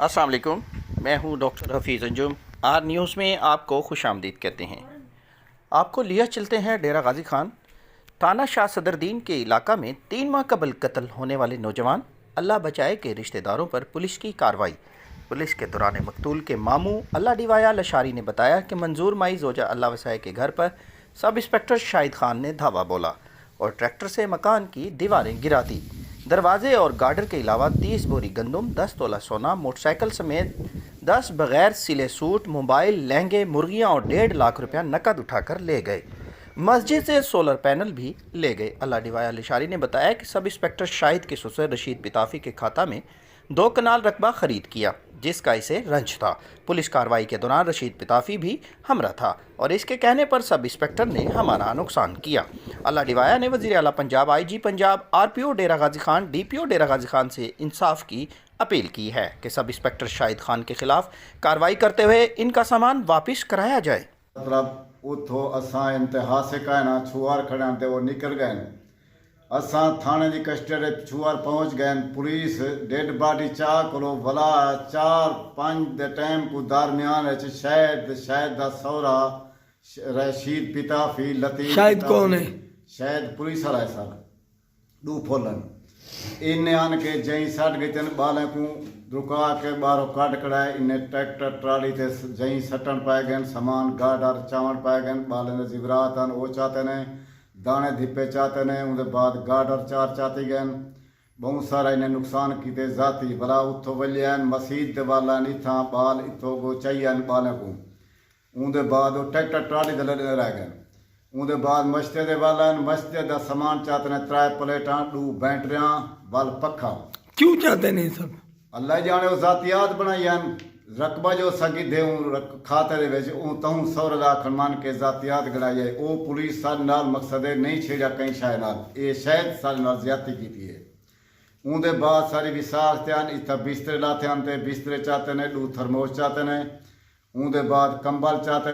अस्सलाम वालेकुम, मैं हूं doctor Hafeez Anjum. R News में आपको खुश आमदीद कहते हैं। आपको लिया चलते हैं डेरा गाजी खान थाना शाह सदरदीन के इलाका में 3 माह कबल कत्ल होने वाले नौजवान अल्लाह बचाए के रिश्तेदारों पर पुलिस की कार्रवाई। पुलिस के दौरान मकतूल के मामू अल्लाह डिवाया लशारी ने बताया कि मंजूर माई जोजा अल्लाह वसाए के घर पर सब इंस्पेक्टर शाहिद खान ने धावा बोला और ट्रैक्टर से मकान की दीवारें गिरा दी। दरवाजे और गार्डर के अलावा 30 बोरी गंदम, 10 तोला सोना, मोटरसाइकिल समेत 10 बगैर सिले सूट, मोबाइल, लहंगे, मुर्गियां और 1.5 लाख रुपया नकद उठाकर ले गए। मस्जिद से सोलर पैनल भी ले गए। अल्लाह डिवाया लिशारी ने बताया कि सब इंस्पेक्टर शाहिद के ससुर रशीद पिताफी के खाता में 2 कनाल रकबा खरीद किया, जिसका इसे रंज था। पुलिस कार्रवाई के दौरान रशीद पिताफी भी हमरा था और इसके कहने पर सब इंस्पेक्टर ने हमारा नुकसान किया। अल्लाह डिवाया ने वज़ीर आला पंजाब, IG पंजाब, RPO डेरा गाजी खान, DPO डेरा गाजी खान से इंसाफ की अपील की है कि सब इंस्पेक्टर शाहिद खान के खिलाफ कार्रवाई करते हुए इनका सामान वापस कराया जाए। मतलब उतो असां इंतहा से कहना छुआर खड़ा थे वो निकल गए। असां थाने की कस्टडी छुआर पहुँच गए। पुलिस डेड बॉडी चाह करो भला 4-5 दे टाइम को दरमियान शायद दा सौरा रशीद पिताफी लतीफ शायद कौन है? शायद पुलिस वाला है सर दू फोलन इन्हें आन के जई सट गई तेन बालें को रुका के बाहरों काट कढ़ाए। इन्हें ट्रैक्टर ट्राली थे जई सटन पाए गए, सामान गाडर चावल पाए गए, बालें ने जिवरात हैं वो चाहते ने, दाने धिप्पे चाहते ने, उनके बाद गाडर 4 चाहती गए। बहुत सारा इन्हें नुकसान किते जाती भला उतो वलिया मसीद के वाला नहीं था बाल इतो को चाहिए बालें को। उनके बाद वो ट्रैक्टर ट्राली दे रह गए। उनके बाद मस्जिद वाला मस्जिद का सामान चाहते ने 3 प्लेटा 2 बैटरियां बल पखा। क्यों चाहते नहीं सब? अल्लाह जाने वो जातियात बनाई रकबा जो सगी दे खाते दे विच तहूँ 100 लाख मान के जातियात गणाई है। वो पुलिस सारे नाल मकसद नहीं छेड़ा कहीं शायद नाल ये शायद सारे नाल ज्यादती की है। उनके बाद सारी विसाख इतना बिस्तरे लाते हैं, बिस्तरे चाहते ने, 2 थर्मोस चाहते ने, उनके बाद कंबल चाहते